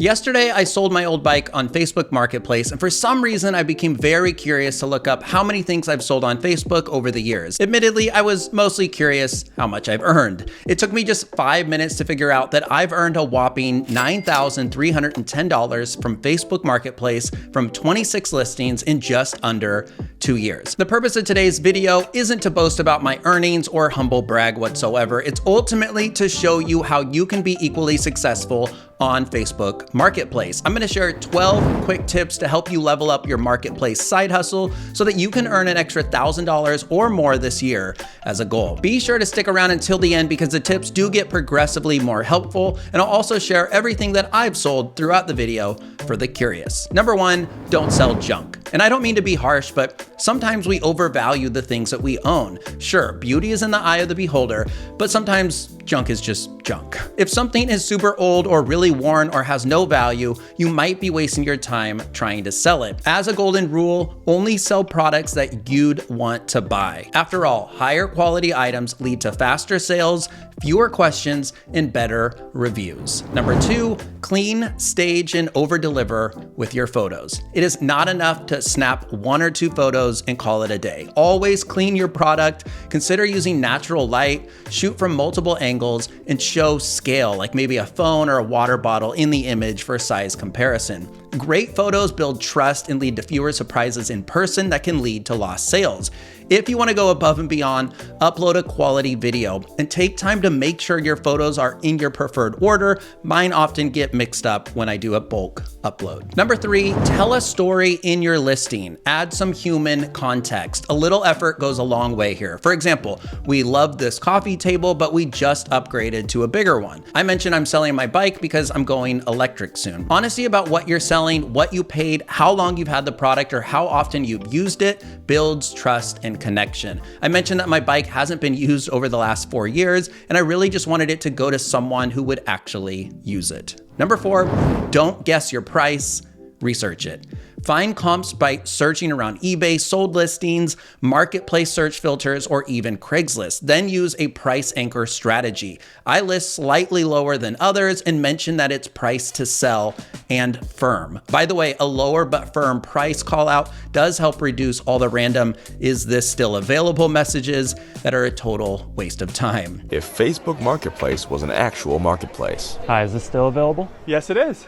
Yesterday, I sold my old bike on Facebook Marketplace, and for some reason, I became very curious to look up how many things I've sold on Facebook over the years. Admittedly, I was mostly curious how much I've earned. It took me just 5 minutes to figure out that I've earned a whopping $9,310 from Facebook Marketplace from 26 listings in just under 2 years. The purpose of today's video isn't to boast about my earnings or humble brag whatsoever. It's ultimately to show you how you can be equally successful on Facebook Marketplace. I'm gonna share 12 quick tips to help you level up your marketplace side hustle so that you can earn an extra $1,000 or more this year as a goal. Be sure to stick around until the end because the tips do get progressively more helpful, and I'll also share everything that I've sold throughout the video for the curious. Number one, don't sell junk. And I don't mean to be harsh, but sometimes we overvalue the things that we own. Sure, beauty is in the eye of the beholder, but sometimes junk is just junk. If something is super old or really worn or has no value, you might be wasting your time trying to sell it. As a golden rule, only sell products that you'd want to buy. After all, higher quality items lead to faster sales, fewer questions, and better reviews. Number two, clean, stage, and over-deliver with your photos. It is not enough to snap 1 or 2 photos and call it a day. Always clean your product, consider using natural light, shoot from multiple angles, and show scale, like maybe a phone or a water bottle in the image for size comparison. Great photos build trust and lead to fewer surprises in person that can lead to lost sales. If you want to go above and beyond, upload a quality video and take time to make sure your photos are in your preferred order. Mine often get mixed up when I do a bulk upload. Number three, tell a story in your listing. Add some human context. A little effort goes a long way here. For example, we love this coffee table, but we just upgraded to a bigger one. I mentioned I'm selling my bike because I'm going electric soon. Honesty about what you're selling, what you paid, how long you've had the product, or how often you've used it builds trust and connection. I mentioned that my bike hasn't been used over the last 4 years, and I really just wanted it to go to someone who would actually use it. Number four, don't guess your price, research it. Find comps by searching around eBay, sold listings, marketplace search filters, or even Craigslist. Then use a price anchor strategy. I list slightly lower than others and mention that it's priced to sell and firm. By the way, a lower but firm price call out does help reduce all the random "is this still available" messages that are a total waste of time. If Facebook Marketplace was an actual marketplace. Hi, is this still available? Yes, it is.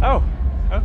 Oh.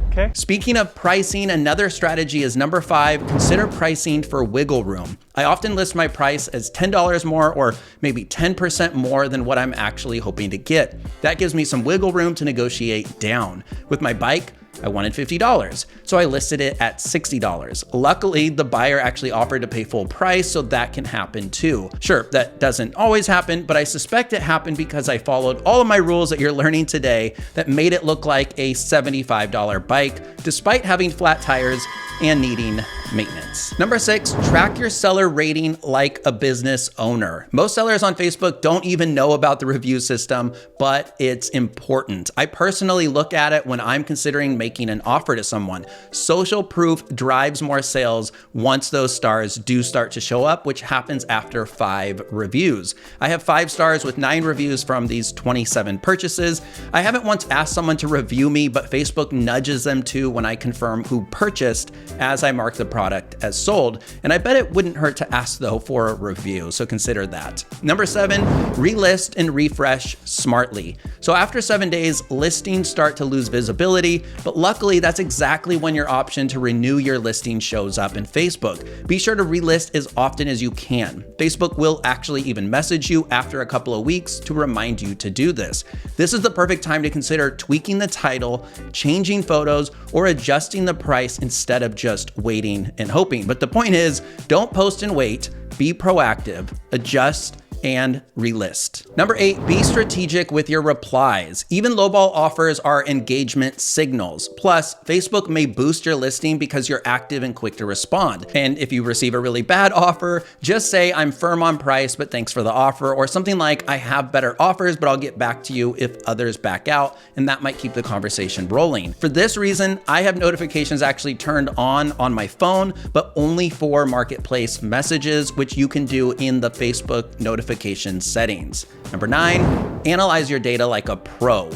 Okay. Speaking of pricing, another strategy is number 5, consider pricing for wiggle room. I often list my price as $10 more or maybe 10% more than what I'm actually hoping to get. That gives me some wiggle room to negotiate down. With my bike, I wanted $50, so I listed it at $60. Luckily, the buyer actually offered to pay full price, so that can happen too. Sure, that doesn't always happen, but I suspect it happened because I followed all of my rules that you're learning today that made it look like a $75 bike, despite having flat tires and needing maintenance. Number 6, track your seller rating like a business owner. Most sellers on Facebook don't even know about the review system, but it's important. I personally look at it when I'm considering making an offer to someone. Social proof drives more sales once those stars do start to show up, which happens after 5 reviews. I have 5 stars with 9 reviews from these 27 purchases. I haven't once asked someone to review me, but Facebook nudges them to when I confirm who purchased as I mark the product as sold. And I bet it wouldn't hurt to ask though for a review, so consider that. Number 7, relist and refresh smartly. So after 7 days, listings start to lose visibility, but luckily that's exactly when your option to renew your listing shows up in Facebook. Be sure to relist as often as you can. Facebook will actually even message you after a couple of weeks to remind you to do this. This is the perfect time to consider tweaking the title, changing photos, or adjusting the price instead of just waiting and hoping. But the point is, don't post and wait, be proactive, adjust, and relist. Number 8, be strategic with your replies. Even lowball offers are engagement signals. Plus, Facebook may boost your listing because you're active and quick to respond. And if you receive a really bad offer, just say, "I'm firm on price, but thanks for the offer," or something like, "I have better offers, but I'll get back to you if others back out," and that might keep the conversation rolling. For this reason, I have notifications actually turned on my phone, but only for marketplace messages, which you can do in the Facebook notification settings. Number 9, analyze your data like a pro.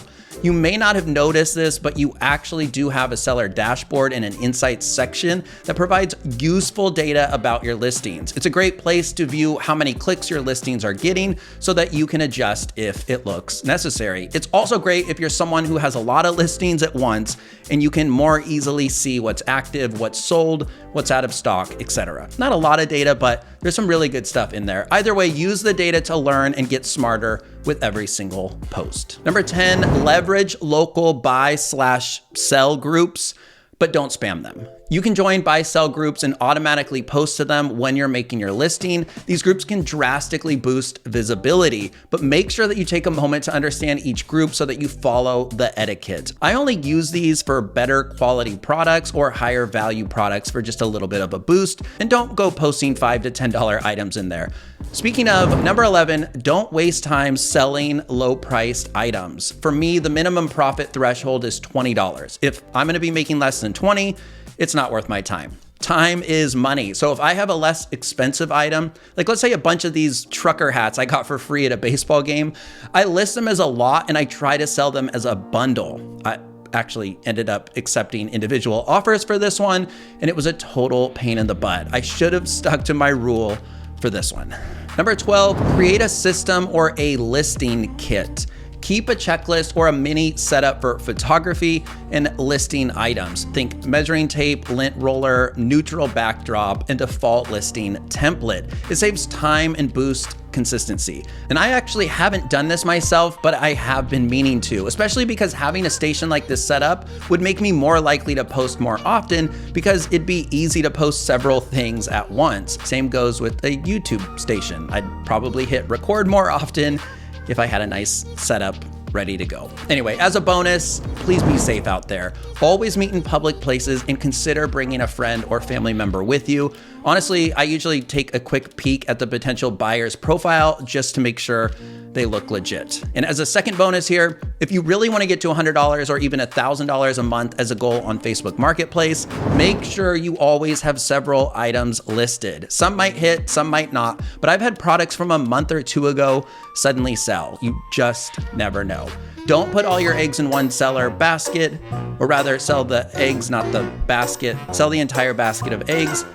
You may not have noticed this, but you actually do have a seller dashboard and an insights section that provides useful data about your listings. It's a great place to view how many clicks your listings are getting so that you can adjust if it looks necessary. It's also great if you're someone who has a lot of listings at once and you can more easily see what's active, what's sold, what's out of stock, etc. Not a lot of data, but there's some really good stuff in there. Either way, use the data to learn and get smarter with every single post. Number 10, leverage local buy/sell groups, but don't spam them. You can join buy-sell groups and automatically post to them when you're making your listing. These groups can drastically boost visibility, but make sure that you take a moment to understand each group so that you follow the etiquette. I only use these for better quality products or higher value products for just a little bit of a boost, and don't go posting $5 to $10 items in there. Speaking of, number 11, don't waste time selling low-priced items. For me, the minimum profit threshold is $20. If I'm gonna be making less than $20, it's not worth my time. Time is money. So if I have a less expensive item, like let's say a bunch of these trucker hats I got for free at a baseball game, I list them as a lot and I try to sell them as a bundle. I actually ended up accepting individual offers for this one, and it was a total pain in the butt. I should have stuck to my rule for this one. Number 12, create a system or a listing kit. Keep a checklist or a mini setup for photography and listing items. Think measuring tape, lint roller, neutral backdrop, and default listing template. It saves time and boosts consistency. And I actually haven't done this myself, but I have been meaning to, especially because having a station like this set up would make me more likely to post more often because it'd be easy to post several things at once. Same goes with a YouTube station. I'd probably hit record more often if I had a nice setup ready to go. Anyway, as a bonus, please be safe out there. Always meet in public places and consider bringing a friend or family member with you. Honestly, I usually take a quick peek at the potential buyer's profile just to make sure they look legit. And as a second bonus here, if you really want to get to $100 or even $1,000 a month as a goal on Facebook Marketplace, make sure you always have several items listed. Some might hit, some might not, but I've had products from a month or two ago suddenly sell. You just never know. Don't put all your eggs in one seller basket, or rather sell the eggs, not the basket. Sell the entire basket of eggs.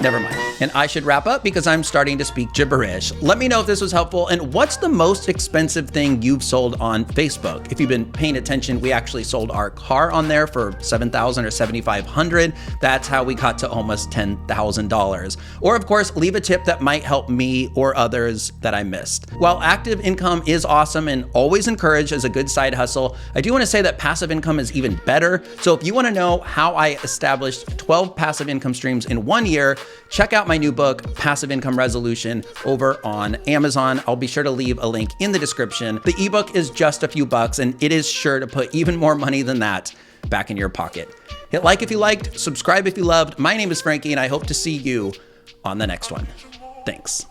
Never mind. And I should wrap up because I'm starting to speak gibberish. Let me know if this was helpful and what's the most expensive thing you've sold on Facebook? If you've been paying attention, we actually sold our car on there for $7,000 or $7,500. That's how we got to almost $10,000. Or of course, leave a tip that might help me or others that I missed. While active income is awesome and always encouraged as a good side hustle, I do want to say that passive income is even better. So if you want to know how I established 12 passive income streams in 1 year, check out my new book, Passive Income Resolution, over on Amazon. I'll be sure to leave a link in the description. The ebook is just a few bucks, and it is sure to put even more money than that back in your pocket. Hit like if you liked, subscribe if you loved. My name is Frankie, and I hope to see you on the next one. Thanks.